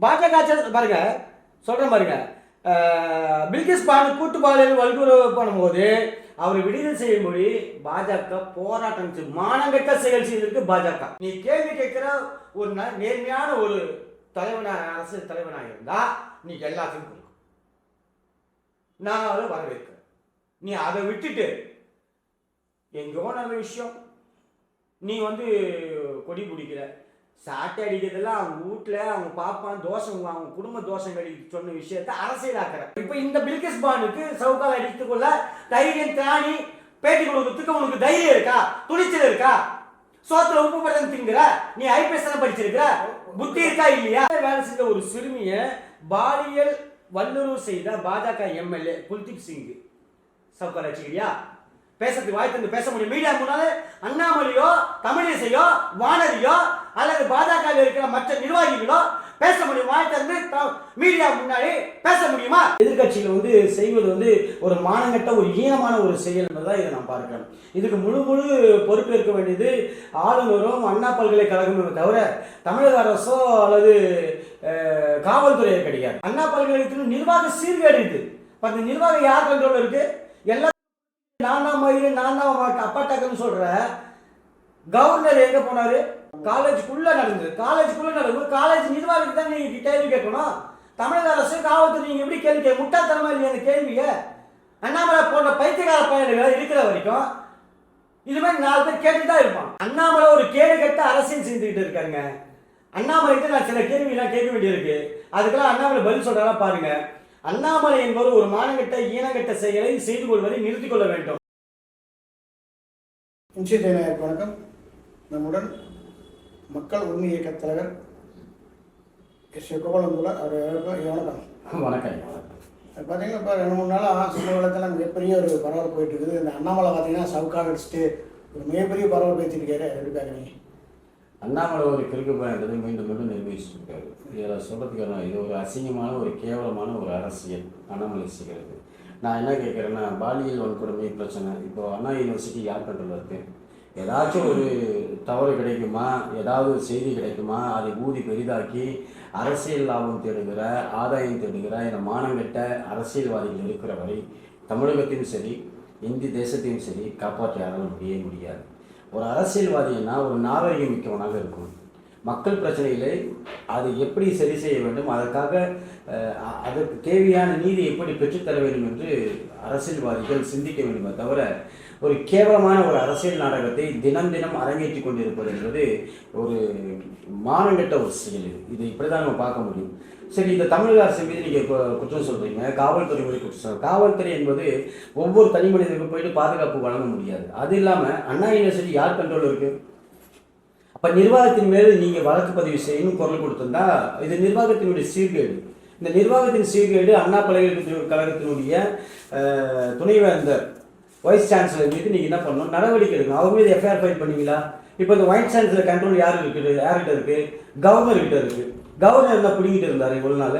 பாஜக பாருங்க, சொல்கிறேன் பாருங்க. பில்கிஸ் பானு கூட்டு பாலியல் வல்குறவு பண்ணும்போது அவர் விடுதலை செய்யும்படி பாஜக போராட்டம் மானங்கட்ட செயல் செய்திருக்கு பாஜக. நீ கேள்வி கேட்கிற ஒரு நேர்மையான ஒரு தலைவனாக, அரசியல் தலைவனாக இருந்தா நீ எல்லாத்தையும் கொடுக்கும். நான் அதை வரவேற்கிறேன். நீ அதை விட்டுட்டு எங்கோ நல்ல விஷயம் நீ கொடி பிடிக்கிற, சாட்டை அடிக்கிறதெல்லாம் அவங்க வீட்டில் அவங்க பாப்பான் தோஷம், அவங்க குடும்ப தோஷம் கழித்து சொன்ன விஷயத்தை அரசியலாக்குற. இப்போ இந்த பில்கிஸ் பானுக்கு சவுக்கால் அடித்துக் கொள்ள தைரியம் தானி பேட்டி கொடுக்கறதுக்கு உனக்கு தைரியம் இருக்கா, துணிச்சல் இருக்கா? சோத்துல உப்பு படம் திங்கிற நீ ஐபிஎஸ் படிச்சிருக்கிற, புத்தி இருக்கா இல்லையா? வேலை செஞ்ச ஒரு சிறுமியை பாலியல் வல்லுறவு செய்த பாஜக எம்எல்ஏ குல்தீப் சிங் சவுக்கால் அடிச்சுக்கிறியா? பேசுறதுக்கு வாய் தந்து பேச முடியும்? மீடியா முன்னாலே அண்ணாமலையோ தமிழிசையோ வானதியோ அல்லது பாஜக இருக்கிற மற்ற நிர்வாகிகளோ பேச முடியும்? வாய் தந்து மீடியா முன்னாடி பேச முடியுமா? எதிர்கட்சிகள் செய்வது ஒரு மானங்கட்ட ஒரு ஈனமான ஒரு செயல் என்பதை இதை நான் பார்க்கிறேன். இதுக்கு முழு பொறுப்பேற்க வேண்டியது ஆளுநரும் அண்ணா பல்கலைக்கழகமும் தவிர தமிழக அரசோ அல்லது காவல்துறையோ கிடையாது. அண்ணா பல்கலைக்கழகத்தின் நிர்வாக சீர்கேடு இது. அந்த நிர்வாகம் யார் கண்ட்ரோல் இருக்கு? எல்லா நான் தான் மயிறு நான் தான் அப்பாட்டாக்குன்னு சொல்ற கவர்னர் எங்க போனாரு? காலேஜுக்குள்ள நடந்தது. காலேஜ் நிர்வாகத்துக்கு தான் நீங்க கேள்வி கேட்கணும். தமிழக அரசு காவல்துறை நீங்க எப்படி கேள்வி கேட்க? முட்டாள்தனமா இல்லையா அந்த கேள்வியை? அண்ணாமலை போன்ற பைத்தியக்கார பயணிகள் இருக்கிற வரைக்கும் இது மாதிரி 4 பேர் கேட்டுதான் இருப்பான். அண்ணாமலை ஒரு கேடு கட்ட அரசியல் செஞ்சுக்கிட்டு இருக்காருங்க. அண்ணாமலைக்கு நான் சில கேள்வியெல்லாம் கேட்க வேண்டியிருக்கு. அதுக்கெல்லாம் அண்ணாமலை பதில் சொல்றாரா பாருங்க. அண்ணாமலை என்பவர் ஒரு மானங்கட்ட ஈனங்கட்ட செயலை செய்து கொள்வதை நிறுத்திக் கொள்ள வேண்டும். வணக்கம். நம்முடன் மக்கள் உரிமை இயக்க தலைவர் எஸ். கோபாலந்துள்ள அவர் வணக்கம். வணக்கம். பார்த்தீங்கன்னா இப்போ 2-3 நாளாக சமூக வளத்தில் மிகப்பெரிய ஒரு பரவல் போயிட்டு இருக்குது. இந்த அண்ணாமலை பார்த்தீங்கன்னா சவுக்கால் அடிச்சுட்டு ஒரு மிகப்பெரிய பரவல் பேசியிருக்காரு. எப்படி பார்க்குறீங்க? அண்ணாமலை ஒரு கிறுக்கு பயன்றது மீண்டும் நிரூபிச்சிருக்காரு. இதில் சொல்கிறதுக்கான இது ஒரு அசிங்கமான ஒரு கேவலமான ஒரு அரசியல் அண்ணாமலை செய்கிறது. நான் என்ன கேட்குறேன்னா, பாலியல் வன்கொடுமை பிரச்சனை இப்போ அண்ணா யூனிவர்சிட்டி யார் கண்ட்ரோலில் இருக்குது? ஏதாச்சும் ஒரு தவறு கிடைக்குமா, ஏதாவது ஒரு செய்தி கிடைக்குமா, அதை ஊதி பெரிதாக்கி அரசியல் லாபம் தேடுகிற, ஆதாயம் தேடுகிற இந்த மானங்கட்ட அரசியல்வாதிகள் இருக்கிற வரை தமிழகத்தையும் சரி இந்திய தேசத்தையும் சரி காப்பாற்ற யாராலும் முடியாது. ஒரு அரசியல்வாதினா ஒரு நாகரிகம் மிக்கவனாக இருக்கும். மக்கள் பிரச்சனைகளை அது எப்படி சரி செய்ய வேண்டும், அதற்காக அதற்கு தேவையான நீதி எப்படி பெற்றுத்தர வேண்டும் என்று அரசியல்வாதிகள் சிந்திக்க வேண்டுமே தவிர ஒரு கேவலமான ஒரு அரசியல் நாடகத்தை தினம் அரங்கேற்றி கொண்டிருப்பது என்பது ஒரு மானங்கட்ட ஒரு செயல். இது இப்படிதான் நம்ம பார்க்க முடியும். சரி, இந்த தமிழக அரசு மீது நீங்கள் இப்போ குற்றம் சொல்கிறீங்க, காவல்துறை மீது குற்றம் சொல்கிறீங்க. காவல்துறை என்பது ஒவ்வொரு தனி மனிதனுக்கும் போயிட்டு பாதுகாப்பு வழங்க முடியாது. அது இல்லாமல் அண்ணா யூனிவர்சிட்டி யார் கண்ட்ரோல் இருக்குது? அப்போ நிர்வாகத்தின் மேல் நீங்கள் வழக்கு பதிவு செய்யணும் குரல் கொடுத்திருந்தா இது நிர்வாகத்தினுடைய சீர்கேடு. இந்த நிர்வாகத்தின் சீர்கேடு அண்ணா பல்கலைக்கழகத்தினுடைய துணைவேந்தர் வைஸ் சான்சலர் மீது நீங்கள் என்ன பண்ணணும், நடவடிக்கை எடுக்கணும். அவங்க மீது எஃப்ஐஆர் ஃபைல் பண்ணீங்களா? இப்போ இந்த வைஸ் சான்சலர் கண்ட்ரோல் யார்கிட்ட இருக்குது? கவர்னர்கிட்ட இருக்குது. கவர்னர் என்ன பிடிங்கிட்டு இருந்தார் இவ்வளவு நாள்?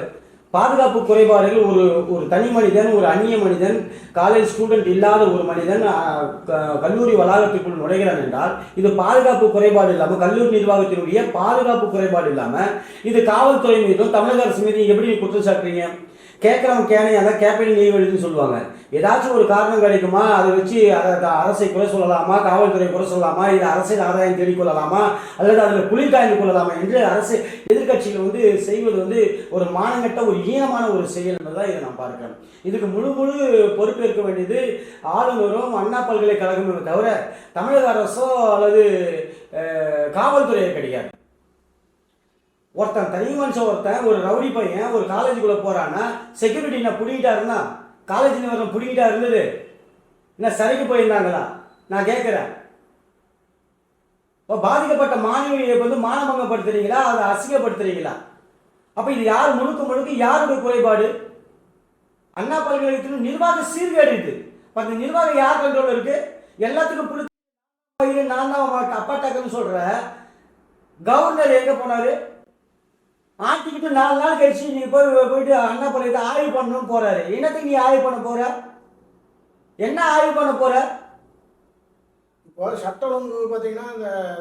பாதுகாப்பு குறைபாடுகள் ஒரு தனி மனிதன், ஒரு அந்நிய மனிதன், காலேஜ் ஸ்டூடெண்ட் இல்லாத ஒரு மனிதன் கல்லூரி வளாகத்திற்குள் நுழைகிறான் என்றால் இது பாதுகாப்பு குறைபாடு இல்லாமல், கல்லூரி நிர்வாகத்தினுடைய பாதுகாப்பு குறைபாடு இல்லாமல் இது காவல்துறை மீதும் தமிழக அரசு மீது எப்படி குற்றம் சாட்டுறீங்க? கேட்குறவங்க கேனையாக கேப்பையில் நீ எழுதுன்னு சொல்லுவாங்க. ஏதாச்சும் ஒரு காரணம் கிடைக்குமா, அதை வச்சு அரசை குறை சொல்லலாமா, காவல்துறை குறை சொல்லலாமா, இது அரசியல் ஆதாயம் தேடிக்கொள்ளலாமா, அல்லது அதில் குளிர் காய்ந்து கொள்ளலாமா என்று அரசு எதிர்கட்சிகள் செய்வது ஒரு மானங்கட்ட ஒரு ஈனமான ஒரு செயல் என்பதை இதை நான் பார்க்கிறேன். இதுக்கு முழு பொறுப்பேற்க வேண்டியது ஆளுநரும் அண்ணா பல்கலைக்கழகமும் தவிர தமிழக அரசோ அல்லது காவல்துறையோ கிடையாது. ஒருத்தன் தனி மனுஷன், ஒருத்தன் ஒரு ரவுடி பையன் ஒரு காலேஜுக்குள்ளே போகிறான்னா செக்யூரிட்டி என்ன பிடிக்கிட்டாருன்னா, காலேஜ் நிறுவனம் பிடிக்கிட்டா இருந்தது என்ன சரிக்கு போயிருந்தாங்களா? நான் கேட்குறேன். இப்போ பாதிக்கப்பட்ட மாணவியை மானபங்கப்படுத்துறீங்களா, அதை அசிங்கப்படுத்துறீங்களா? அப்போ இது யார் முழுக்க யாருடைய குறைபாடு? அண்ணா பல்கலைக்கழகத்தின் நிர்வாக சீர்கேடு இது. அந்த நிர்வாகம் யார் கண்ட்ரோல் இருக்கு? எல்லாத்துக்கும் பிடிச்சி நான் தான் அப்பாட்டாக்குன்னு சொல்ற கவர்னர் எங்க போனாரு? ஆட்டிக்கிட்டு 4 நாள் கழிச்சு நீ போயிட்டு அண்ணா பல்கலைக்கழகத்தை ஆய்வு பண்ணணும்னு போறாரு. என்னத்துக்கு நீ ஆய்வு பண்ண போற? என்ன ஆய்வு பண்ண போற? இப்போ சட்ட ஒழுங்கு பார்த்தீங்கன்னா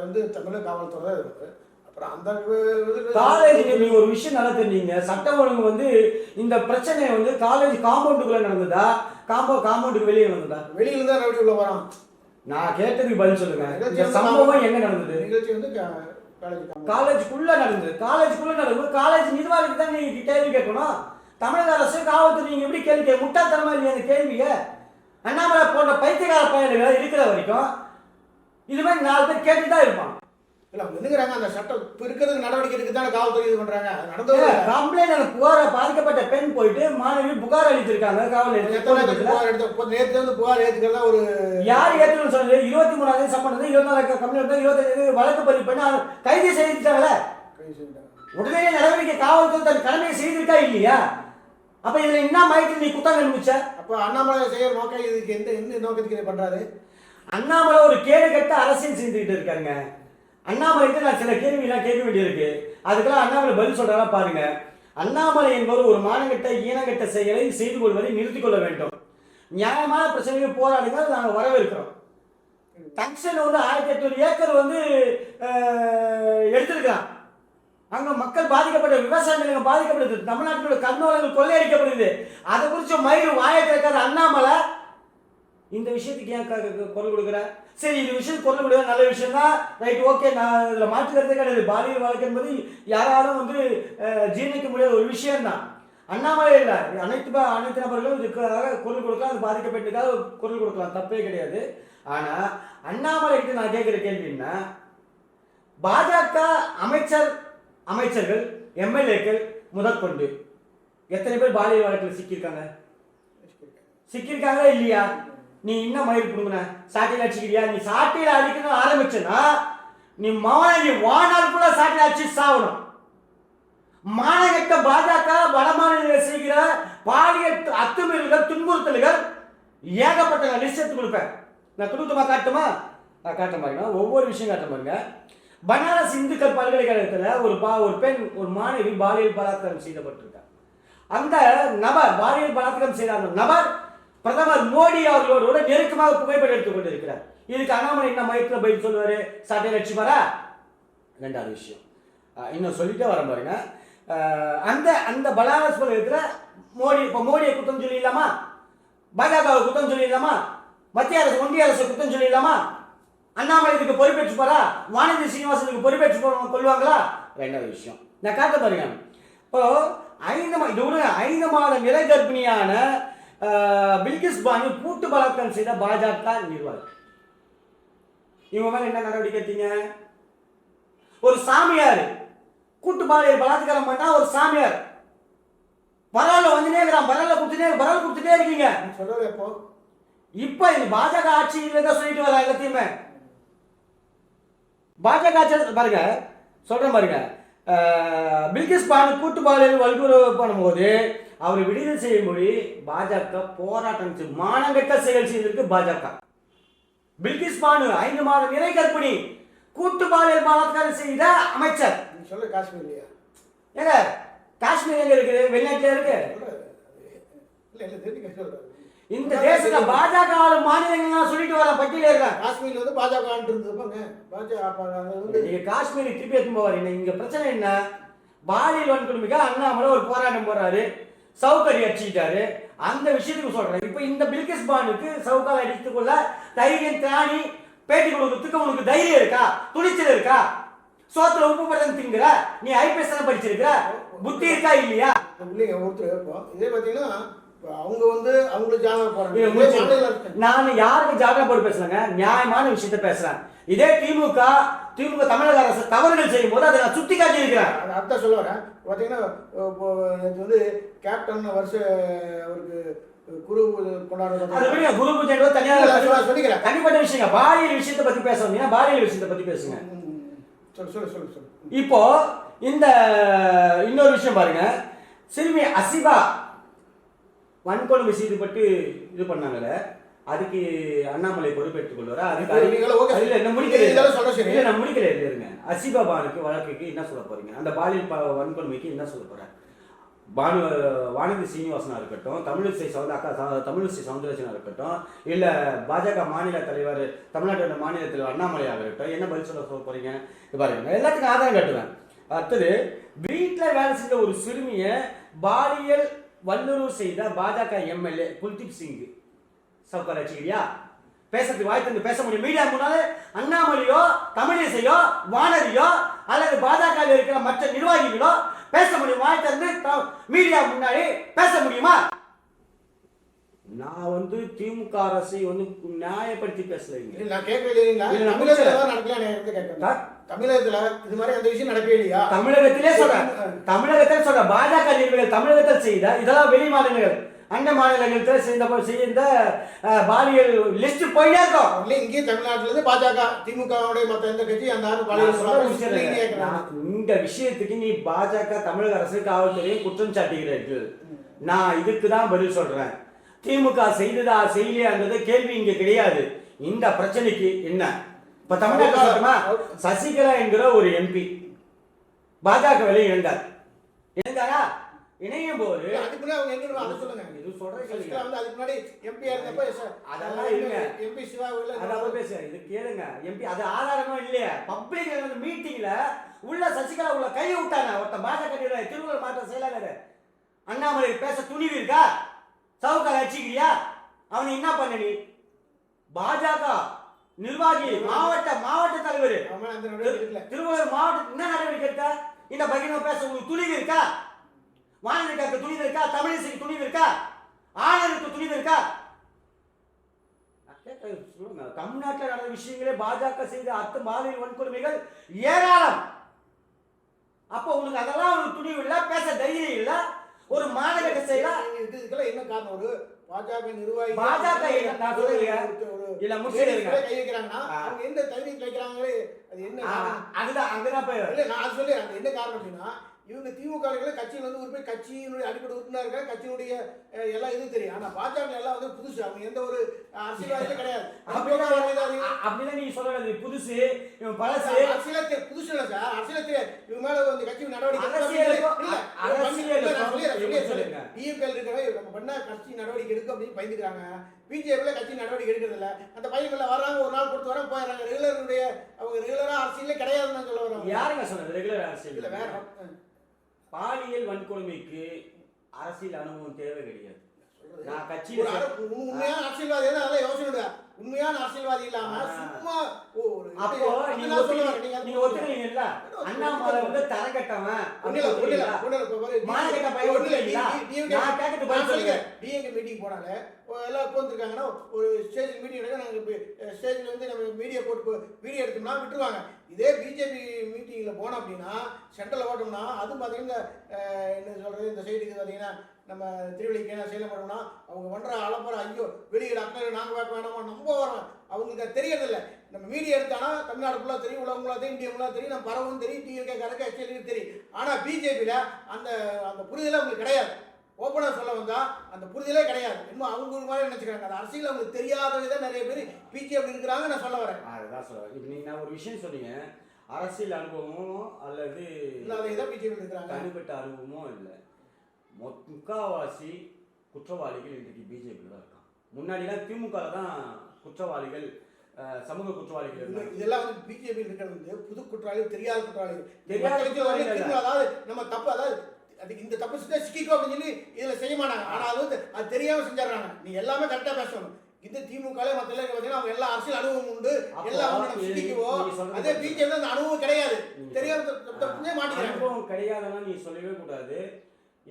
இந்த தமிழக காவல்துறை தான் இருக்குது. அப்போ அப்புறம் அந்த காலேஜ் நீங்க ஒரு விஷயம் நல்லா தெரிஞ்சீங்க, சட்டம் ஒழுங்கு வந்து இந்த பிரச்சனை வந்து காலேஜ் காம்பவுண்டுக்குள்ள நடந்ததா காம்பவுண்டுக்கு வெளியே நடந்ததா? வெளியில தான் ரவுடி உள்ள வரான். நான் கேட்டதுக்கு பதில் சொல்லுங்க. இந்த சம்பவம் எங்க நடந்தது? நிகழ்ச்சி வந்து காலேஜுக்குள்ள நடந்தது. காலேஜ் நிர்வாகத்துக்கு தான் நீங்க கேள்வி கேட்கணும். தமிழக அரசு காவல்துறை நீங்க எப்படி கேள்வி கேட்க முட்டாள்தனமா இல்லையா அந்த கேள்விய? அண்ணாமலை போன்ற பைத்தியக்கார பயணிகள் இருக்கிற வரைக்கும் இது மாதிரி 4 பேர் கேட்டுதான் இருப்பான். இல்ல அவங்க என்னங்கிறாங்க, அந்த சட்டம் இப்போ இருக்கிறதுக்கு நடவடிக்கை எடுக்க தானே காவல்துறை இது பண்றாங்க. நடந்தது கம்ப்ளைண்ட் பாதிக்கப்பட்ட பெண் போயிட்டு மாணவி புகார் அளித்திருக்காங்க காவல் நிலையத்தில். நேற்று வந்து புகார் ஏற்றுக்கிறதா ஒரு யார் ஏற்றுன்னு சொன்னது? 23 சம்பந்தம் 24 கம்ப்ளைண்ட் 25 வழக்கு பதிவு பண்ணி கைது செய்துட்டாங்களே. உடனே நடவடிக்கை காவல்துறை தன் கடமையை செய்திருக்கா இல்லையா? அப்ப இதுல என்ன மயத்தில் நீ குத்தம் கண்டுபிடிச்ச? அப்ப அண்ணாமலை செய்யற நோக்கம் இதுக்கு எந்த நோக்கத்துக்கு இதை பண்றாரு? அண்ணாமலை ஒரு கேடு கட்ட அரசியல் செஞ்சுக்கிட்டு இருக்காங்க. அண்ணாமலைக்கு நான் சில கேள்வியெல்லாம் கேட்க வேண்டியிருக்கு. அதுக்கெல்லாம் அண்ணாமலை பதில் சொல்றாரா பாருங்க. அண்ணாமலை என்பவர் ஒரு மானகட்ட ஈனகட்ட செயலை செய்து கொள்வதை நிறுத்திக் கொள்ள வேண்டும். நியாயமான பிரச்சனைகள் போராடுங்க, நாங்கள் வரவேற்கிறோம். டங்ஸ்டன் வந்து 1800 ஏக்கர் வந்து எடுத்திருக்கான். அங்க மக்கள் பாதிக்கப்பட்ட விவசாய நிலங்கள் பாதிக்கப்படுது. தமிழ்நாட்டினோட கர்நாடகங்கள் கொள்ளையடிக்கப்படுது. அதை குறித்து மயில் வாயை திறக்காத அண்ணாமலை இந்த விஷயத்துக்கு ஏன் குரல் கொடுக்குற? சரி, இந்த விஷயத்துக்கு குரல் கொடுக்குற நல்ல விஷயம் தான், ரைட், ஓகே, நான் இதில் மாற்றுக்கிறதே கிடையாது. பாலியல் வழக்கு என்பது யாராலும் வந்து ஜீர்ணிக்க முடியாத ஒரு விஷயம் தான். அண்ணாமலை இல்லை, அனைத்து நபர்களும் இதுக்காக குரல் கொடுக்கலாம், அது பாதிக்கப்பட்டதுக்காக குரல் கொடுக்கலாம், தப்பே கிடையாது. ஆனால் அண்ணாமலை கிட்ட நான் கேட்குற கேள்வி என்ன, பாஜக அமைச்சர்கள் எம்எல்ஏக்கள் முதற்கொண்டு எத்தனை பேர் பாலியல் வழக்கில் சிக்கியிருக்காங்க இல்லையா? நீ இன்னும் மயிர் கொடுங்க சாட்டையில் அடிச்சுக்கிறியா? நீ சாட்டையில் அடிக்கணும் ஆரம்பிச்சுன்னா நீ வாழ்நாளுக்குள்ள சாட்டையில் அடிச்சு சாகணும். மாநகட்ட பாஜக வடமாநில செய்கிற பாலியல் அத்துமீறல்கள் துன்புறுத்தல்கள் ஏகப்பட்ட லிஸ்ட் கொடுப்பேன். நான் கொடுத்துமா காட்டுமா? நான் காட்ட பாருங்க, ஒவ்வொரு விஷயம் காட்ட பாருங்க. பனாரஸ் இந்துக்கள் பல்கலைக்கழகத்தில் ஒரு பெண் ஒரு மாணவி பாலியல் பலாத்காரம் செய்யப்பட்டிருக்கார். அந்த நபர் பாலியல் பலாத்காரம் செய்த அந்த நபர் பிரதமர் மோடி அவர்களோட நெருக்கமாக புகைப்படம் எடுத்துக் கொண்டிருக்கிறார். இதுக்கு அண்ணாமலை என்ன மயத்தில் பதில் சொல்லுவாரு? சாட்டை லட்சுமரா? 2வது விஷயம் இன்னும் சொல்லிட்டே வர பாருங்க. அந்த பனாரஸ் பல்கலைக்கழகத்தில் இப்போ மோடியை குற்றம் சொல்லிடலாமா? பாஜகவை குற்றம் சொல்லிடலாமா? மத்திய அரசு ஒன்றிய அரசு குற்றம் சொல்லிடலாமா? அண்ணாமலை இதுக்கு பொறுப்பேற்று போறா? வானதி சீனிவாசனுக்கு பொறுப்பேற்று கொள்வாங்களா? 2வது விஷயம் நான் காட்ட பாருங்க. இப்போ 5 மாத நிலை கர்ப்பிணியான பில்கிஸ் பானு கூட்டு பலாத்காரம் செய்த பாஜக நிர்வாகி, இவங்க மேல என்ன நடவடிக்கை எடுத்தீங்க? ஒரு சாமியார் கூட்டு பாலியல் பலாத்காரம் பண்ணா ஒரு சாமியார் பரவாயில்ல வந்துனே இருக்கிறான், பரவாயில்ல கொடுத்துட்டே இருக்கீங்க. சொல்றது இப்ப இந்த பாஜக ஆட்சியில தான் சொல்லிட்டு வர எல்லாத்தையுமே பாஜக ஆட்சி பாருங்க, சொல்றேன் பாருங்க. பில்கிஸ் பானு கூட்டு பாலியல் வல்லுறவு பண்ணும்போது அவர் விடுதலை செய்யும்படி பாஜக போராட்டம் மானங்கட்ட செயல் செய்திருக்கு பாஜக. பில்கிஸ் பானு 5 மாத நிறை கர்ப்பிணி கூட்டு பாலியல் பலாத்காரம் செய்த அமைச்சர். சொல்ல காஷ்மீர் இல்லையா? ஏங்க காஷ்மீர் எங்க இருக்குது? வெளிநாட்டுல இருக்கு. இந்த தேசத்துல பாஜக மாநிலங்கள் சொல்லிட்டு வர பட்டியல இருக்காங்க. காஷ்மீர்ல வந்து பாஜக இருந்துப்பாங்க. நீங்க காஷ்மீர் திருப்பி எடுத்து போவாரு. இங்க பிரச்சனை என்ன? பாலியல் வன்கொடுமைக்கு அண்ணாமலை ஒரு போராட்டம் போறாரு, சவுக்கடி அடிச்சுக்கிட்டாரு. அந்த விஷயத்துக்கு சொல்றேன். இப்ப இந்த பில்கிஸ் பானுக்கு சவுக்கால் அடித்துக் கொள்ள தைரியம் திராணி பேட்டி கொடுக்கறதுக்கு உனக்கு தைரியம் இருக்கா? துணிச்சல் இருக்கா? சோத்துல உப்பு படம் திங்கிற நீ ஐபிஎஸ் படிச்சிருக்கிற புத்தி இருக்கா இல்லையா? ஒருத்தர் இதே பாத்தீங்கன்னா அவங்க வந்து அவங்களுக்கு ஜாதகம் போறாங்க. நான் யாருக்கு ஜாதகம் போட்டு பேசுறேங்க? நியாயமான விஷயத்த பேசுறேன். இதே திமுக தமிழக அரசு தவறுகள் செய்யும் போது அதை நான் சுட்டி காட்டி இருக்கிறேன். அர்த்தம் சொல்ல வரேன். பார்த்தீங்கன்னா வந்து கேப்டன் வருஷ அவருக்கு குரு கொண்டாடுறது குரு பூஜை தனியாக தனிப்பட்ட விஷயம். பாலியல் விஷயத்தை பத்தி பேசுறீங்க, பாலியல் விஷயத்தை பத்தி பேசுங்க. சொல்லு. இப்போ இந்த இன்னொரு விஷயம் பாருங்க. சிறுமி அசிபா வன்கொடுமை செய்துபட்டு இது பண்ணாங்கல்ல, அதுக்கு அண்ணாமலை பொறுப்பேற்றுக் கொள்வாரா? நான் முடிக்கல இருங்க. அசிபா பானுக்கு வழக்குக்கு என்ன சொல்ல போறீங்க? அந்த பாலியல் வன்கொடுமைக்கு என்ன சொல்ல போற? வானதி சீனிவாசனா இருக்கட்டும், தமிழிசை சவுந்தரராஜனா இருக்கட்டும், இல்லை பாஜக மாநில தலைவர், தமிழ்நாட்டோட மாநில தலைவர் அண்ணாமலையாக இருக்கட்டும், என்ன பதில் சொல்ல போறீங்க? பாருங்க, எல்லாத்துக்கும் ஆதாரம் கட்டுவேன். அடுத்தது, வீட்டில் வேலை செஞ்ச ஒரு சிறுமியை பாலியல் வல்லுறவு செய்த பாஜக எம்எல்ஏ குல்தீப் சிங் சவுக்கார் வச்சுக்கிறியா? பேசுறதுக்கு வாய் தந்து பேச முடியும். மீடியா முன்னால அண்ணாமலையோ தமிழிசையோ வானதியோ அல்லது பாஜக இருக்கிற மற்ற நிர்வாகிகளோ பேச முடியும். வாய் தந்து மீடியா முன்னாடி பேச முடியுமா? நான் வந்து திமுக அரசை வந்து நியாயப்படுத்தி பேசலைங்க. நான் தமிழகத்துல இது மாதிரி அந்த விஷயம் நடக்கவே இல்லையா? தமிழகத்திலே சொல்றேன் பாஜக நிர்வாகிகள் தமிழகத்தில் செய்த இதெல்லாம் வெளி மாநிலங்கள் அண்ட மாநிலங்கள் செய்த பாலியல் லிஸ்ட் போயிட்டே இருக்கும். இங்கே தமிழ்நாட்டுல இருந்து பாஜக திமுகவுடைய மத்த எந்த கட்சி இந்த விஷயத்துக்கு நீ பாஜக தமிழக அரசு காவல்துறையும் குற்றம் சாட்டுகிறீர்கள். நான் இதுக்கு தான் பதில் சொல்றேன். திமுக செய்ததா செய்யலையான்றது கேள்வி இங்க கிடையாது. இந்த பிரச்சனைக்கு என்ன இப்ப தமிழ்நாட்டில் சசிகலா என்கிற ஒரு எம்பி பாஜக விலை இணைந்தார். இணைந்தாரா? இணையும் போது உள்ள சசிகலா உள்ள கையை விட்டாங்க. ஒருத்தன் பாஜக திருவள்ளுவர் மாவட்ட செயலாளர் அண்ணாமலை பேச துணிவு இருக்கா? சவுக்கார வச்சுக்கிறியா? அவன் என்ன பண்ண? நீ பாஜக நிர்வாகி மாவட்ட தலைவர் திருவள்ளுவர் மாவட்ட என்ன நடவடிக்கை எடுத்த? இந்த பகிரங்க பேச உங்களுக்கு துணிவு இருக்கா? வானதிக்கு துணிவு இருக்கா? தமிழிசைக்கு துணிவு இருக்கா? ஆனருக்கு துணிவு இருக்கா? தமிழ்நாட்டில் நடந்த விஷயங்களே பாஜக செய்த பாலியல் வன்கொடுமைகள் ஏராளம். அப்ப உனக்கு அதெல்லாம் ஒரு துணிவு இல்ல, பேச தைரியம் இல்ல. ஒரு மாநகர செய்யலாம். இதுக்கெல்லாம் என்ன காரணம்? ஒரு பாஜக நிர்வாகி பாஜக நான் சொல்லுங்க இல்ல முடிச்சிருங்க கை வைக்கிறாங்கன்னா அவங்க எந்த தைரியத்துல வைக்கிறாங்களே அது என்ன? அதுதான் அங்கதான் போய் இல்ல நான் சொல்றேன் அது என்ன காரணம் அப்படின்னா இவங்க திமுக கட்சியில் வந்து ஒரு போய் கட்சியினுடைய அடிப்படை உறுப்பினர்கள் கட்சியினுடைய எல்லாம் இது தெரியும். ஆனா பாஜக எல்லாம் வந்து புதுசு, அவங்க எந்த ஒரு அரசியல்வாதியும் கிடையாது. அப்படின்னா நீங்க சொல்றது புதுசு பழசு அரசியல புதுசு இல்ல சார். அரசியல இவங்க மேல வந்து கட்சி நடவடிக்கை டிஎம்கேல இருக்கிற நம்ம பண்ண கட்சி நடவடிக்கை எடுக்க அப்படின்னு பயந்துக்கிறாங்க. பிஜேபியில கட்சி நடவடிக்கை எடுக்கிறது இல்ல. அந்த பையன்கள வர்றாங்க, ஒரு நாள் கொடுத்து வர போயிடுறாங்க. ரெகுலருடைய அவங்க ரெகுலரா அரசியலே கிடையாதுன்னு சொல்ல வர்றாங்க. யாருங்க சொன்னது ரெகுலர் அரசியல் இல்ல? வேற பாலியல் வன்கொடுமைக்கு அரசியல் அனுபவம் தேவை கிடையாது. நான் கட்சி உண்மையான அரசியல்வாதி அதான் யோசனை. உண்மையான அரசியல்வாதி இல்லாம சும்மா அப்போ நீங்க ஒத்துக்கிறீங்கல்ல அண்ணாமலை வந்து தரங்கட்டவன் டிஎம்கே மீட்டிங் போனாங்க, எல்லாம் உட்காந்துருக்காங்கன்னா ஒரு ஸ்டேஜ் மீட்டிங் எடுக்க நாங்கள் ஸ்டேஜில் வந்து நம்ம மீடியா போட்டு வீடியோ எடுத்தோம்னா விட்டுருவாங்க. இதே பிஜேபி மீட்டிங்கில் போனோம் அப்படின்னா சென்ட்ரலில் ஓட்டோம்னா அதுவும் பார்த்தீங்கன்னா என்ன சொல்கிறது, இந்த சைடுக்கு பார்த்தீங்கன்னா நம்ம திருவள்ளிக்கேனா சேலம் பண்ணோம்னா அவங்க பண்ணுற அலப்பற ஐயோ வெளியிட அக்கறை நாங்கள் பார்க்க வேணாமா நம்ம வரோம். அவங்களுக்கு அது தெரியறதில்ல. நம்ம மீடியா எடுத்தானா தமிழ்நாடு ஃபுல்லாக தெரியும், உலகம் ஃபுல்லாக தெரியும், இந்தியா ஃபுல்லாக தெரியும், நம்ம பரவும் தெரியும், டிஎம்கே கணக்கு எச்எல்க்கு தெரியும். ஆனால் பிஜேபியில் அந்த அந்த புரிதலே அவங்களுக்கு கிடையாது. ஓப்பனாக சொல்ல வந்தால் அந்த புரிதலே கிடையாது. இன்னும் அவங்க மாதிரி நினச்சிக்கிறாங்க. அந்த அரசியல் அவங்களுக்கு தெரியாததான் நிறைய பேர் பிஜேபி இருக்கிறாங்க. நான் சொல்ல வரேன். அதுதான் சொல்ல வரேன். இப்போ நீங்கள் ஒரு விஷயம் சொன்னீங்க, அரசியல் அனுபவமோ அல்லது இல்லாதான் பிஜேபி இருக்கிறாங்க. தனிப்பட்ட அனுபவமோ இல்லை. முக்காவாசி குற்றவாளிகள் இன்றைக்கு பிஜேபியில் தான் இருக்காங்க. முன்னாடிலாம் திமுக தான் குற்றவாளிகள், சமூக குற்றவாளிகள். இதெல்லாம் வந்து பிஜேபி இருக்கிறது வந்து புது குற்றவாளிகள், தெரியாத குற்றவாளிகள். அதாவது நம்ம தப்பு, அதாவது அதுக்கு இந்த தப்பு செஞ்சா சிக்கிக்கோ அப்படின்னு சொல்லி இதில் செய்ய மாட்டாங்க. ஆனால் அது வந்து அது தெரியாமல் செஞ்சிடறாங்க. நீ எல்லாமே கரெக்டாக பேசணும். இந்த திமுக மற்ற பார்த்தீங்கன்னா அவங்க எல்லா அரசியல் அனுபவம் உண்டு, எல்லாம் நம்ம சிக்கிக்குவோம். அதே பிஜேபி அந்த அனுபவம் கிடையாது, தெரியாம மாட்டேங்கிறாங்க. அனுபவம் கிடையாதுன்னா நீ சொல்லவே கூடாது.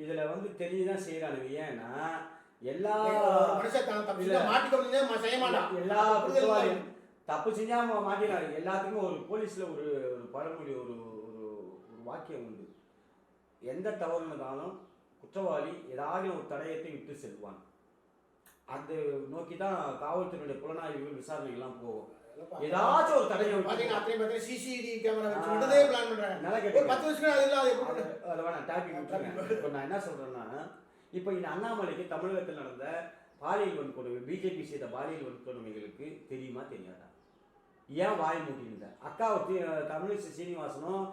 இதுல வந்து தெரிஞ்சுதான் செய்யறானுங்க. ஏன்னா எல்லா எல்லா குற்றவாளியும் தப்பு செஞ்சா மாட்டினாரு. எல்லாத்துக்குமே ஒரு போலீஸ்ல ஒரு பழமொழி, ஒரு வாக்கியம் உண்டு. எந்த தவறு இருந்தாலும் குற்றவாளி ஏதாவது ஒரு தடயத்தை விட்டு செல்வான். அது நோக்கி தான் காவல்துறையுடைய புலனாய்வு விசாரணைகள்லாம் போகும். ஏதாச்சும் ஒரு தடயம் சிசிடிவி கேமரா வச்சு விட்டதே பிளான் பண்றாங்க. நல்லா கேட்டு 10 வருஷம் அதை வேணாம் டாபிக் விட்டுருங்க. இப்போ நான் என்ன சொல்றேன்னா, இப்போ இந்த அண்ணாமலைக்கு தமிழகத்தில் நடந்த பாலியல் வன்கொடுமை, பிஜேபி செய்த பாலியல் வன்கொடுமைகளுக்கு தெரியுமா தெரியாதா? ஏன் வாய் மூட்டிருந்த? அக்கா தமிழிசை சீனிவாசனும்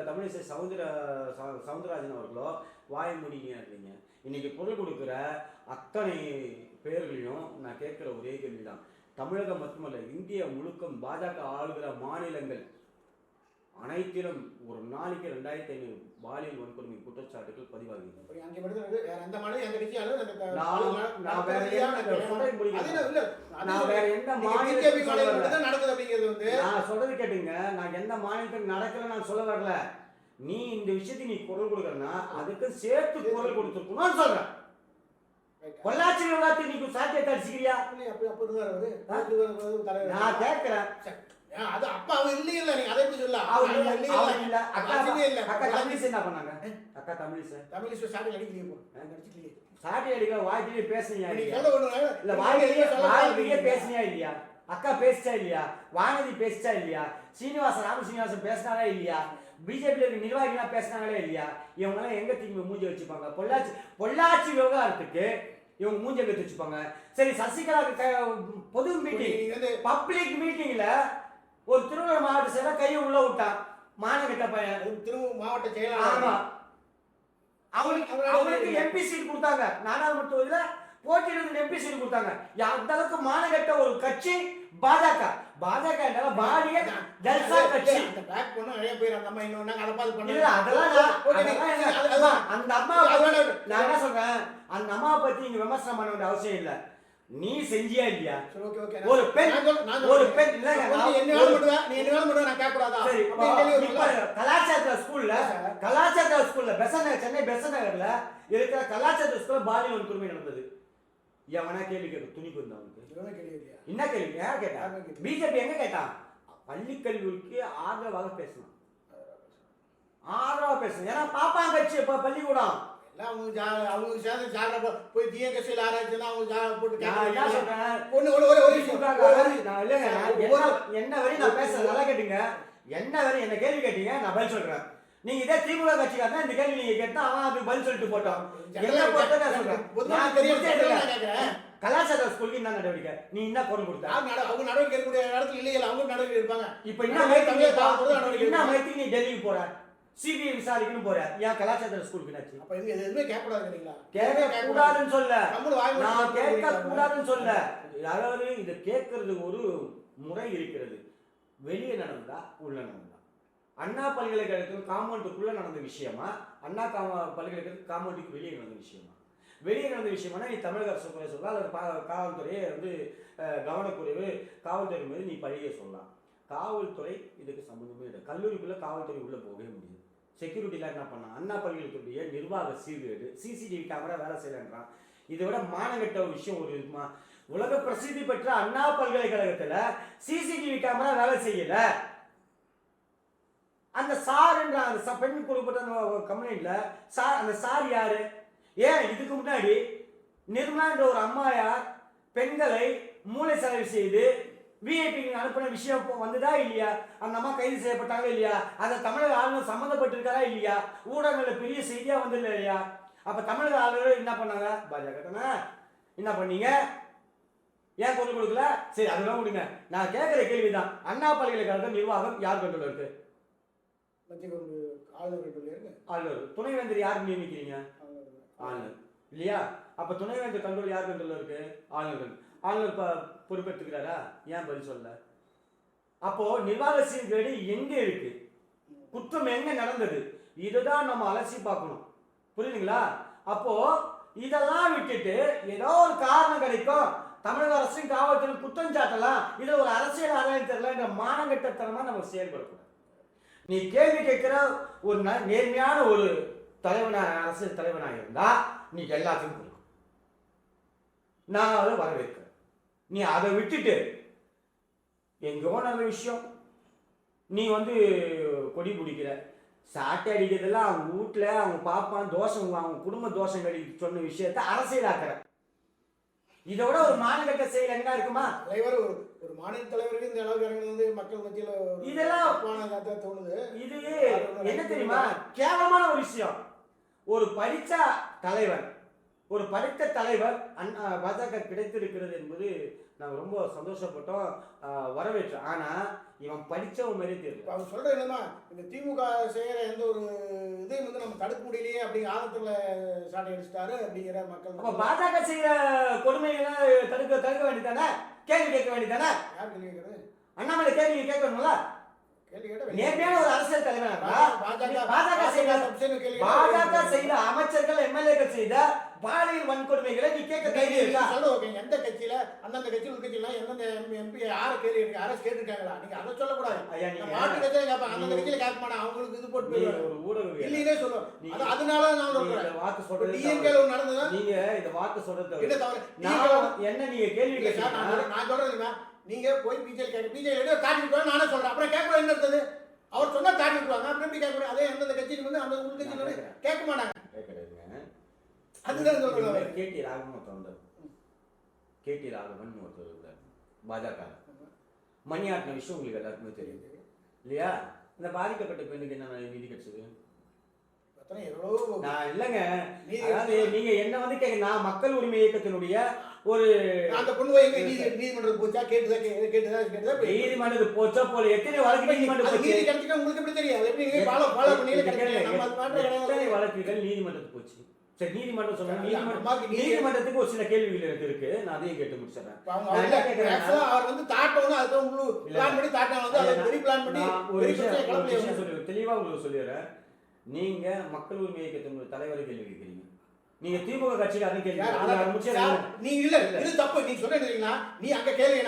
தமிழிசை சவுந்தரராஜன் அவர்களோ வாய் மூடிங்க இருக்கீங்க. இன்னைக்கு குரல் கொடுக்குற அத்தனை பேர்களையும் நான் கேட்குற ஒரே கேள்விதான். தமிழகம் மட்டுமல்ல, இந்தியா முழுக்க பாஜக ஆளுகிற மாநிலங்கள் அனைத்திலும் ஒரு நாளைக்கு 2500 பாலியல் வன்கொடுமை குற்றச்சாட்டுகள் பதிவாகிறது. நான் சொல்றது கேட்டுங்க, நான் எந்த மாநிலத்தில் நடக்கல நான் சொல்ல வரல. நீ இந்த விஷயத்தை நீ குரல் கொடுக்கறனா அதுக்கு சேர்த்து குரல் கொடுத்துருக்கணும்னு சொல்றேன். பொள்ளாச்சி விவகாரத்தை நீ சாத்தியத்தை அடிச்சுக்கிறியா? நான் கேட்கிறேன். அது அப்பா அவர் இல்லையில்ல, நீங்க அதை எப்படி சொல்லலாம்? அவர் இல்ல. அக்கா தமிழிசை என்ன பண்ணாங்க? அக்கா தமிழிசை சாட்டி அடிக்கலையே, போ அடிக்கலையே, சாட்டி அடிக்கல. வாய்க்கிலேயே பேசுனியா இல்லையா? இல்ல வாய்க்கிலேயே பேசுனியா இல்லையா? அக்கா பேசிச்சா இல்லையா? வானதி பேசிச்சா இல்லையா? சீனிவாசன் பேசினாரா இல்லையா? பிஜேபியில் இருக்க நிர்வாகிகளாம் பேசினாங்களே இல்லையா? இவங்கெல்லாம் எங்க திரும்பி மூஞ்சி வச்சுப்பாங்க? பொள்ளாச்சி விவகாரத்துக்கு இவங்க மூஞ்சி எங்க வச்சுப்பாங்க? சரி, சசிகலா பொது மீட்டிங், பப்ளிக் மீட்டிங்ல ஒரு திருவள்ளூர் மாவட்ட செயலர் கையை உள்ள விட்டான். மாநகட்ட பையன் திருவள்ளூர் மாவட்ட செயலாளர். ஆமா, அவங்களுக்கு எம்பி சீட் கொடுத்தாங்க. நாடாளுமன்ற தொகுதியில போட்டியிடுறது எம்பி சீட் கொடுத்தாங்க. அந்த அளவுக்கு மாநகட்ட ஒரு கட்சி பாஜக பாலிய ஜல்சா கட்சி. பேக் பண்ண நிறைய பேர் அந்த அம்மா இன்னொன்னு அத பாத்து பண்ணல. இல்ல அதெல்லாம் அந்த அம்மா நான் என்ன சொல்றேன், அந்த அம்மாவை பத்தி நீங்க விமர்சனம் பண்ண வேண்டிய அவசியம் இல்ல. நீ செஞ்சியா இல்லையா? ஒரு பெண் இல்ல, நீ என்ன பண்ணுவ நான் கேட்க கூடாதா? சரி, கலாச்சார ஸ்கூல்ல சென்னை பெசன் நகர்ல இருக்கிற கலாச்சார ஸ்கூல்ல பாலியல் வன்கொடுமை நடந்தது. எவனா கேள்வி கேட்க துணிக்கு வந்தவனுக்கு என்ன கேள்வி கேட்டா? பிஜேபி எங்க கேட்டான்? பள்ளி கல்விக்கு ஆதரவாக பேசணும். ஏன்னா பாப்பா கட்சி பள்ளிக்கூடம் அவங்க சேர்ந்து ஜாகிரபா போய் டிஎன்கேசியில் ஆராய்ச்சினா அவங்க போட்டு என்ன வரையும் நான் பேசுறேன், நல்லா கேட்டுங்க. என்ன வரையும் என்ன கேள்வி கேட்டீங்க, நான் பதில் சொல்றேன். நீங்க இதே திமுக கட்சிக்காரனா இந்த கேள்வி நீங்க கேட்டா அவன் அதுக்கு பதில் சொல்லிட்டு போட்டோம். என்ன பொறுத்த நான் சொல்றேன், கலாச்சார ஸ்கூலுக்கு என்ன நடவடிக்கை, நீ என்ன குரல் கொடுத்த? அவங்க நடவடிக்கை எடுக்கக்கூடிய இடத்துல இல்லையா? அவங்க நடவடிக்கை எடுப்பாங்க. இப்ப என்ன மைத்தி நீ டெல்லிக்கு போற, சிபிஐ விசாரிக்கணும் போற, ஏன் கலாச்சார ஸ்கூலுக்கு என்னாச்சு? அப்ப இது எதுவுமே கேட்க கூடாதுங்களா? கேட்க கூடாதுன்னு சொல்ல, நான் கேட்க கூடாதுன்னு சொல்ல. அதாவது இதை கேட்கறது ஒரு முறை இருக்கிறது. வெளியே நடந்ததா உள்ள நடந்ததா? அண்ணா பல்கலைக்கழகத்துக்கு காம்பவுண்டுக்குள்ள நடந்த விஷயமா, அண்ணா பல்கலைக்கழகத்துக்கு காம்பவுண்டுக்கு வெளியே நடந்த விஷயமா? வெளியே நடந்த விஷயமானா நீ தமிழக அரசு குறை சொல்லலாம், அல்லது காவல்துறையை கவனக்குறைவு காவல்துறை மீது நீ பழிய சொல்லலாம். காவல்துறை இதுக்கு சம்பந்தமே இல்லை. கல்லூரிக்குள்ள காவல்துறை உள்ள போகவே முடியாது. செக்யூரிட்டிலாம் என்ன பண்ணான்? அண்ணா பல்கலைக்கழகத்துடைய நிர்வாக சீர்கேடு, சிசிடிவி கேமரா வேலை செய்யலன்றான். இதை விட மானகட்ட ஒரு விஷயம் ஒரு இருக்குமா? உலக பிரசித்தி பெற்ற அண்ணா பல்கலைக்கழகத்துல சிசிடிவி கேமரா வேலை செய்யல. அந்த சார் என்ற அந்த பெண் கொடுக்கப்பட்ட கம்ப்ளைண்ட்ல சார், அந்த சார் யாரு? ஏன் இதுக்கு முன்னாடி நிர்மலா என்ற ஒரு அம்மையார் பெண்களை மூளை செலவு செய்து விஐபி அனுப்பின விஷயம் வந்ததா இல்லையா? அந்த அம்மா கைது செய்யப்பட்டாங்க இல்லையா? அதை தமிழக ஆளுநர் சம்மந்தப்பட்டிருக்காரா இல்லையா? ஊடகங்களில் பெரிய செய்தியா வந்து இல்லையா? அப்ப தமிழக ஆளுநர் என்ன பண்ணாங்க? பாஜக தானே என்ன பண்ணீங்க? ஏன் குரல் கொடுக்கல? சரி, அதெல்லாம் விடுங்க. நான் கேட்கிற கேள்விதான், அண்ணா பல்கலைக்கழக நிர்வாகம் யார் கண்ட்ரோல் இருக்கு? ஆளுநர். துணைவேந்தர் யார் நியமிக்கிறீங்க? ஆளுநர் இல்லையா? அப்ப துணைவேந்தர் கண்ட்ரோல் யார் கண்ட்ரோல் இருக்கு? ஆளுநர். ஆளுநர் பொறுப்பெடுத்துக்கிறாரா? ஏன் பதில் சொல்ல? அப்போ நிர்வாக சீர்கேடு எங்க இருக்கு? குற்றம் எங்க நடந்தது? இதுதான் நம்ம அலசி பார்க்கணும். புரியுதுங்களா? அப்போ இதெல்லாம் விட்டுட்டு ஏதோ ஒரு காரணம் கிடைக்கும், தமிழக அரசின் காவல்துறை குற்றம் சாட்டலாம், இதுல ஒரு அரசியல் ஆதாயம் தெரியல என்ற மானங்கட்டத்தனமா நம்ம செயல்படக்கூடாது. நீ கேள்வி கேட்கிற ஒரு நேர்மையான ஒரு அரசியல் தலைவனாக இருந்தா நீ எல்லாத்தையும் கொடுக்கும், நான் அதை வரவேற்கிறேன். நீ அதை விட்டுட்டு எங்கோ நல்ல விஷயம் நீ கொடி பிடிக்கிற, சாட்டை அடிக்கிறதெல்லாம் அவங்க வீட்டுல அவங்க பாப்பான் தோஷம், அவங்க குடும்ப தோஷங்கள் சொன்ன விஷயத்த அரசியலாக்குற. இதோட ஒரு மாநிலத்த செயல் என்ன இருக்குமா? தலைவர் ஒரு மாநில தலைவருக்கு இந்த அளவுக்கு மக்கள் மத்தியில இதெல்லாம் தோணுது. இது என்ன தெரியுமா? கேவலமான ஒரு விஷயம். ஒரு படிச்ச தலைவன், ஒரு படித்த தலைவர் பாஜக கிடைத்திருக்கிறது என்பது நாங்கள் ரொம்ப சந்தோஷப்பட்டோம், வரவேற்றோம். ஆனால் இவன் படித்தவன் மாதிரியே தெரியல. அவர் சொல்கிற என்னமா இந்த திமுக செய்கிற எந்த ஒரு இதையும் வந்து நம்ம தடுக்க முடியலையே அப்படிங்கிற ஆதத்தில் சாட்டை அடிச்சிட்டாரு அப்படிங்கிற மக்கள். அப்போ பாஜக செய்கிற கொடுமைகளை தடுக்க வேண்டியதானே, கேள்வி கேட்க வேண்டியதானே? யார் கேள்வி கேட்கறது? அண்ணாமலை கேள்வி கேட்கணும்ல. நேர்மையான ஒரு அரசியல் தலைவர் பாஜக செய்த அமைச்சர்கள் எம்எல்ஏக்கள் செய்த பாலியல் வன்கொடுமைகளை நீ கேட்க தைரியம் இருக்கா? சொல்லுங்க, எந்த கட்சியில அந்தந்த கட்சி உள்கட்சியில எந்தெந்த எம்பி யாரை கேள்வி இருக்கு, அரசு கேட்டிருக்காங்களா? நீங்க அதை சொல்லக்கூடாது. மாட்டு கட்சியில கேட்பாங்க, அந்தந்த கட்சியில கேட்க மாட்டாங்க, அவங்களுக்கு இது போட்டு ஒரு ஊடகம் இல்லையே சொல்லுவோம். அதனால நான் சொல்றேன் வாக்கு சொல்றது டிஎம்கேல நடந்ததா நீங்க இந்த வாக்கு சொல்றது என்ன தவறு? என்ன நீங்க கேள்வி கேட்க நான் சொல்றேன், நீங்க போய் பிஜேபி கேட்க பிஜேபி காட்டி விட்டுவாங்க, நானே சொல்றேன். அப்புறம் கேட்க என்ன இருந்தது? அவர் சொன்னா காட்டி விட்டுவாங்க, அப்புறம் எப்படி கேட்க? அதே எந்தெந்த கட்சியில வந்து அந்த உள்கட்சியில கேட்க மாட்டாங்க. அதுதான் சொல்றேன். கேடி ராகவன் ஒருத்தர், கேடி ராகவன் ஒருத்தர் இருந்தார் பாஜக. மணியாட்டின விஷயம் உங்களுக்கு எல்லாருக்குமே தெரியுது இல்லையா? இந்த பாதிக்கப்பட்ட பெண்ணுக்கு என்ன நீதி கிடைச்சது? நான் இல்லைங்க, அதாவது நீங்க என்ன வந்து கேட்க, நான் மக்கள் உரிமை இயக்கத்தினுடைய ஒரு அந்த பொண்ணு நீதிமன்றத்துக்கு போச்சா? கேட்டுதான் நீதிமன்றத்துக்கு போச்சா போல எத்தனை வழக்கு நீதிமன்றம் நீதி கிடைச்சிட்டா உங்களுக்கு எப்படி தெரியாது? எப்படி ஃபாலோ வழக்குகள் நீதிமன்றத்துக்கு போச்சு. சரி, நீதிமன்றம் சொன்னாங்க, நீதிமன்றத்துக்கு ஒரு சில கேள்விகள் எனக்கு இருக்கு, நான் அதையும் கேட்டு முடிச்சிடறேன். அவர் வந்து தாட்டணும், அதுதான் முழு பிளான் பண்ணி தாட்டணும், பெரிய பிளான் பண்ணி ஒரு விஷயம் சொல்லி தெளிவா உங்களுக்கு சொல்லிடுறேன். நீங்க மக்கள் உரிமை இயக்கத்தினுடைய தலைவரை கேள்வி கேட்கிறீங்க, நீங்க திமுக கட்சியில அதை கேள்வி நீ இல்ல, இது தப்பு. நீ சொல்றீங்களா? நீ அங்க கேள்வி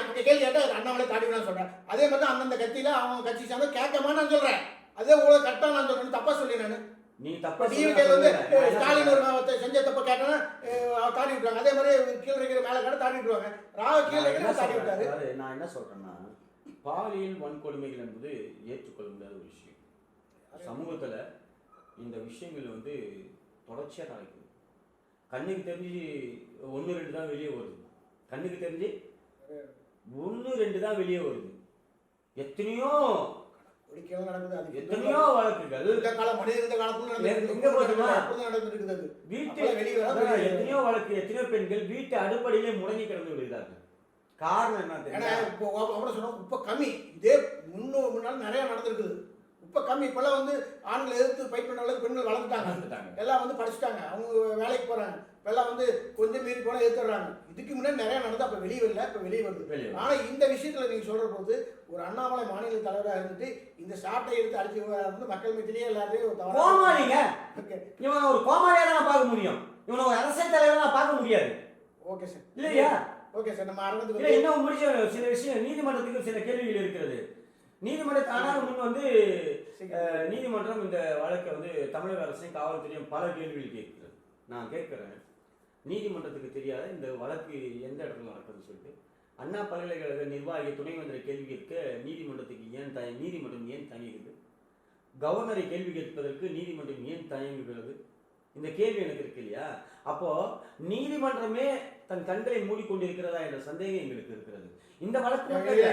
கேட்டா அண்ணாமலை தாட்டிதான் சொல்றேன். அதே மாதிரி தான் அந்தந்த கட்சியில அவங்க கட்சி சேர்ந்து கேட்கமா நான் சொல்றேன். அதே உங்களை கரெக்டா நான் சொல்றேன், தப்பா சொல்லி நானு. நீ தப்பா வந்து ஸ்டாலின் ஒரு செஞ்ச தப்ப கேட்டா தாட்டி விட்டுருவாங்க. அதே மாதிரி கீழே இருக்கிற மேல கடை தாட்டி விட்டுருவாங்க. கீழே தாட்டி விட்டாரு. நான் என்ன சொல்றேன்னா, பாலியல் வன்கொடுமைகள் என்பது ஏற்றுக்கொள்ள முடியாத ஒரு விஷயம். சமூகத்துல இந்த விஷயங்கள் வந்து தொடர்ச்சியா நடக்குது. கண்ணுக்கு தெரிஞ்சு 1-2 தான் வெளியே வருது. கண்ணுக்கு தெரிஞ்சு 1-2 தான் வெளியே வருது. எத்தனையோ எத்தனையோ வழக்குகள் எத்தனையோ வழக்கு, எத்தனையோ பெண்கள் வீட்டு அடிப்படையிலே முடங்கி கிடந்து விடுகிறார்கள். காரணம் என்ன தெரியும்? இப்ப கம்மி, இதே முன்னாள் நிறைய நடந்திருக்குது. இப்ப கம்மி. இப்பெல்லாம் வந்து ஆண்களை எதிர்த்து ஃபைட் பண்ற அளவுக்கு பெண்கள் வளர்ந்துட்டாங்க, எல்லாம் வந்து படிச்சுட்டாங்க, அவங்க வேலைக்கு போறாங்க. இப்பெல்லாம் வந்து கொஞ்சம் மீறி போனா எடுத்துடுறாங்க. இதுக்கு முன்னாடி நிறைய நடந்தா அப்ப வெளியே வரல, இப்ப வெளியே வருது. ஆனா இந்த விஷயத்துல நீங்க சொல்ற போது ஒரு அண்ணாமலை மாநில தலைவராக இருந்துட்டு இந்த சாட்டை எடுத்து அடிச்சு வந்து மக்கள் மத்தியிலேயே எல்லாரையும் இவன் ஒரு கோமாளியா தான் பார்க்க முடியும், இவனை ஒரு அரசியல் தலைவரா பார்க்க முடியாது. ஓகே சார், இல்லையா? ஓகே சார், நம்ம அரங்கத்துக்கு இன்னும் முடிச்ச சில விஷயம் நீதிமன்றத்துக்கு சில கேள்விகள் இருக்கிறது. நீதிமன்றத்தை ஆனால் முன் வந்து நீதிமன்றம் இந்த வழக்கை வந்து தமிழக அரசையும் காவல்துறையும் பல கேள்விகள் கேட்கிறது. நான் கேட்கிறேன், நீதிமன்றத்துக்கு தெரியாத இந்த வழக்கு எந்த இடத்துல நடக்குதுன்னு சொல்லிட்டு அண்ணா பல்கலைக்கழக நிர்வாகி துணைவேந்தரை கேள்வி கேட்க நீதிமன்றம் ஏன் தயங்குகிறது? கவர்னரை கேள்வி கேட்பதற்கு நீதிமன்றம் ஏன் தயங்குகிறது? இந்த கேள்வி எனக்கு இருக்கு இல்லையா? அப்போ நீதிமன்றமே தன் கண்களை மூடிக்கொண்டிருக்கிறதா என்ற சந்தேகம் எங்களுக்கு இருக்கிறது. இந்த வழக்கு நிறைய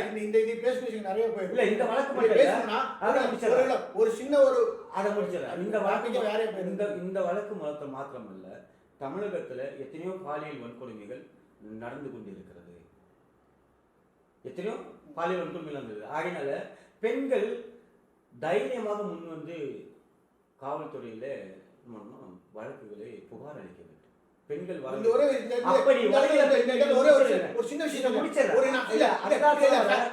இல்ல, இந்த வழக்கு ஒரு சின்ன ஒரு அதை முடிச்சிடறேன். இந்த வழக்கு மாத்திரமல்ல, தமிழகத்துல எத்தனையோ பாலியல் வன்கொடுமைகள் நடந்து கொண்டிருக்கிறது. எத்தனையோ பாலியல் வன்கொடுமைகள் நடந்தது. ஆகையினால பெண்கள் தைரியமாக முன் வந்து காவல்துறையில வழக்குகளை புகார் அளிக்க வேண்டும். பெண்கள் ஒரு சின்ன விஷயம்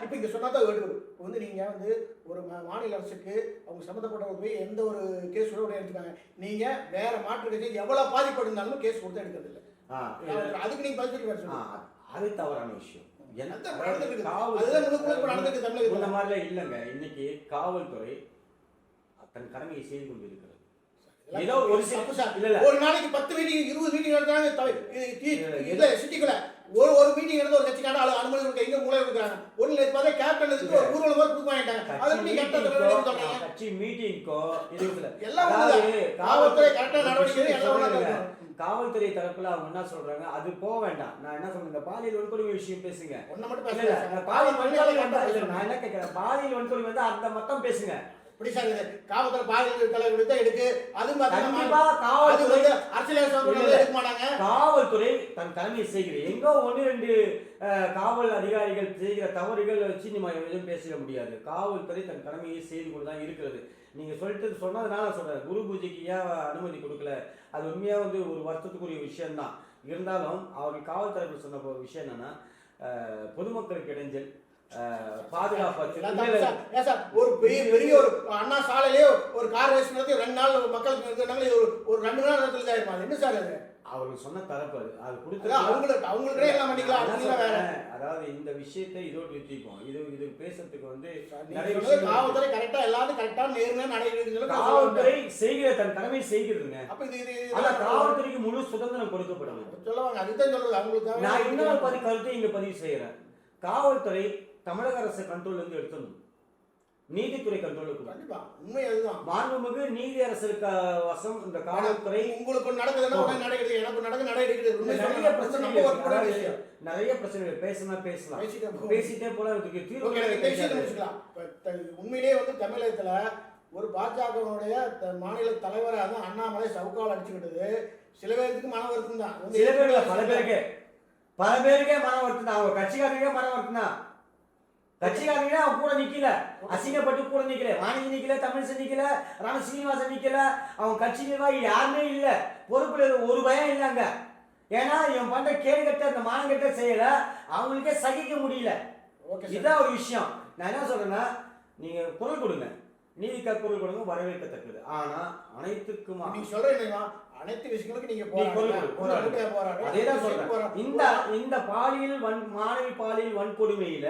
இப்ப இங்க சொன்னாதான் வந்து நீங்க வந்து ஒரு மாநில அரசுக்கு அவங்க சம்பந்தப்பட்டவங்க போய் எந்த ஒரு கேஸ் கூட எடுத்துக்காங்க, நீங்க வேற மாற்று கட்சி எவ்வளவு பாதிப்பு இருந்தாலும் கேஸ் கொடுத்து எடுக்கிறது இல்லை. அதுக்கு நீங்க பதில் அது தவறான விஷயம். இல்லங்க, இன்னைக்கு காவல்துறை தன் கடமையை செய்து கொண்டிருக்கிறது. ஒரு நாளைக்கு 10 மீட்டிங் 20 மீட்டிங் நடந்தாங்க சிட்டிக்குள்ள. ஒரு மீட்டிங் நடந்த ஒரு கட்சிக்கான அனுமதி கொடுக்க எங்க மூளை கொடுக்குறாங்க. ஒண்ணு பார்த்தா கேப்டன் இதுக்கு ஒரு ஊர்வலம் மாதிரி கொடுக்க மாட்டாங்க. அது நீ கரெக்டா கட்சி மீட்டிங்கோ இதுல எல்லாம் காவல்துறை கரெக்டா நடவடிக்கை எல்லாம் காவல்துறை தரப்புல அவங்க என்ன சொல்றாங்க, அது போக வேண்டாம். நான் என்ன சொல்றேன், இந்த பாலியல் வன்கொடுமை விஷயம் பேசுங்க. ஒண்ணு மட்டும் பேசல, பாலியல் வன்கொடுமை நான் என்ன கேட்கிறேன், பாலியல் வன்கொடுமை வந்து அந்த மட்டும் பேசுங்க. இப்படி சார் காவல்துறை பாலியல் தலைவர் தான் எடுக்கு. அது காவல்துறை அரசியல் எடுக்க மாட்டாங்க. காவல்துறை தன் கடமையை செய்கிறது. எங்கோ 1-2 காவல் அதிகாரிகள் செய்கிற தவறுகள் வச்சு நம்ம எதுவும் பேசிட முடியாது. காவல்துறை தன் கடமையை செய்து கொண்டு தான் இருக்கிறது. நீங்க சொன்னதுனால சொல்றேன், குரு பூஜைக்கு ஏன் அனுமதி கொடுக்கல, அது உண்மையா வந்து ஒரு வருத்தத்துக்குரிய விஷயம்தான். இருந்தாலும் அவர்கள் காவல் தரப்பு சொன்ன விஷயம் என்னன்னா, பொதுமக்களுக்கு இடைஞ்சல், பாதுகாப்பு. ஒரு பெரிய ஒரு அண்ணா சாலையிலே ஒரு கார் ரேஸ் நடத்தி 2 நாள் மக்களுக்கு ஒரு 2 நாள் நேரத்தில் இதாயிருமா? என்ன சார் அது? அவர்கள் சொன்ன தரப்பு அது கொடுத்து அதாவது இந்த விஷயத்தை இதோடு நிறுத்திப்போம். இது பேசுறதுக்கு வந்து காவல்துறை கரெக்டா எல்லாரும் கரெக்டா நேர்மையா நடைபெறுகிறது. காவல்துறை செய்கிற தன் கடமை செய்கிறதுங்க. அப்ப இது காவல்துறைக்கு முழு சுதந்திரம் கொடுக்கப்படும் சொல்லுவாங்க. அதுதான் சொல்றது அவங்களுக்கு. நான் இன்னொரு கருத்தை இங்க பதிவு செய்யறேன். காவல்துறை தமிழக அரசு கண்ட்ரோல் இருந்து எடுத்துடணும், நீதித்துறை கண்ட்ரோலுக்கு. கண்டிப்பா உண்மை அதுதான். மாண்புமிகு நீதி அரசுக்கு வசம் இந்த காவல்துறை. உங்களுக்கு நடக்குதுன்னா உடனே நடக்குது, எனக்கு நடக்குது. நிறைய பிரச்சனைகள் பேசலாம் பேசிட்டே போல உண்மையிலேயே வந்து தமிழகத்துல ஒரு பாஜகவுடைய மாநில தலைவராக அண்ணாமலை சவுக்கால் அடிச்சுக்கிட்டது சில பேருக்கு மன வருத்தம் தான். சில பேருக்கு பல பேருக்கே மன வருத்தம் தான். அவங்க கட்சிக்காரங்களுக்கே மன வருத்தம் தான். கட்சிக்காரங்க அவன் கூட நிக்கல, அசிங்கப்பட்டு கூட நிக்கல, வாணிஜி நிக்கல, தமிழிசை நிக்கல, ராம சீனிவாசன் நிக்கல. அவன் கட்சி நிர்வாகி யாருமே இல்ல, பொறுப்புல ஒரு பயம் இல்லைங்க. ஏன்னா இவன் பண்ற கேடு கட்ட அந்த மானங்கட்ட செய்யல, அவங்களுக்கே சகிக்க முடியல. இதுதான் ஒரு விஷயம். நான் என்ன சொல்றேன்னா, நீங்க குரல் கொடுங்க, நீதிக்காக குரல் கொடுங்க, வரவேற்கத்தக்கது. ஆனா அனைத்துக்கும் நீங்க சொல்றீங்க அனைத்து விஷயங்களுக்கு நீங்க போராடுங்க. அதேதான் சொல்றேன். இந்த மாணவி பாலியல் வன்கொடுமையில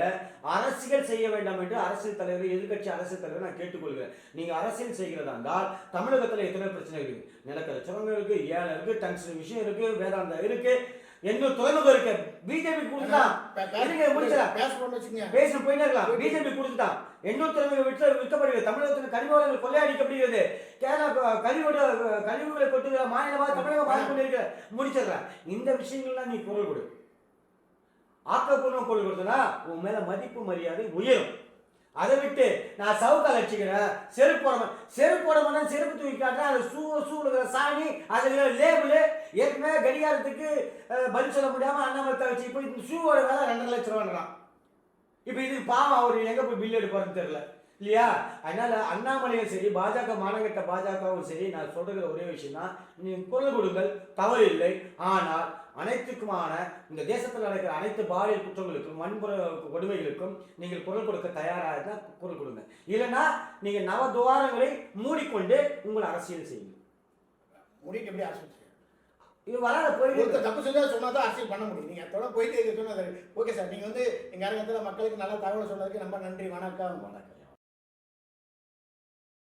அரசியல் செய்ய வேண்டாம் என்று அரசியல் தலைவர், எதிர்கட்சி அரசியல் தலைவர் நான் கேட்டுக்கொள்கிறேன். நீங்க அரசியல் செய்கிறதா இருந்தால் தமிழகத்துல எத்தனை பிரச்சனை இருக்கு, நிலக்கர சுரங்கம் இருக்கு, ஏழை இருக்கு, டங்ஸ்டன் விஷயம் இருக்கு, வேதாந்தா இருக்கு, என்ன துறைமுகம் இருக்கு. பிஜேபி கொடுத்துட்டான், பேச போயிட்டே இருக்கலாம். பிஜேபி கொடுத்துட்டான், எண்ணூர் துறைமுகம் விற்கப்படுகிறது. தமிழகத்தில் கனிம வளங்கள் கொள்ளையடிக்கப்படுகிறது. கேரளா கழிவுகளை கொட்டுகிற மாநிலமாக தமிழகம் மாறி கொண்டிருக்கிற. முடிச்சிடுறேன். இந்த விஷயங்கள்லாம் நீ குரல் கொடு, ஆக்கப்பூர்வம் குரல் கொடுத்தனா உன் மேல மதிப்பு மரியாதை உயரும். அதை விட்டு நான் சவுக்கால் அடிச்சுக்கிறேன், செருப்பு போட மாட்டேன், செருப்பு தூக்கி காட்டுறேன், அது சூடுகிற சாணி, அதுல லேபிள், ஏற்கனவே கடிகாரத்துக்கு பதில் சொல்ல முடியாம அண்ணாமலை வச்சு இப்போ இந்த ஷூவோட வேலை 2.5 லட்சம் ரூபான்றான். இப்போ இது பாவம், அவர் எங்க போய் பில் எடுப்பாருன்னு தெரியல இல்லையா? அதனால அண்ணாமலையும் சரி, பாஜக மானகட்ட பாஜகவும் சரி, நான் சொல்ற ஒரே விஷயம் தான், நீங்க குரல் கொடுங்கள், தவறு இல்லை. ஆனால் அனைத்துக்குமான இந்த தேசத்தில் நடக்கிற அனைத்து பாலியல் குற்றங்களுக்கும் வன்முறை கொடுமைகளுக்கும் நீங்கள் குரல் கொடுக்க தயாராக தான் குரல் கொடுங்க. இல்லைன்னா நீங்க நவதுவாரங்களை மூடிக்கொண்டு உங்கள் அரசியல் செய்யுங்க. மூடிட்டு எப்படி அரசியல் இது வராத போயிட்டு தப்பு செஞ்சா சொன்னாதான் அரசியல் பண்ண முடியும். நீங்க அதோட போயிட்டு சொன்னது ஓகே சார். நீங்க வந்து எங்க அரங்கத்தில் மக்களுக்கு நல்ல தகவல் சொன்னதுக்கு ரொம்ப நன்றி. வணக்கம்.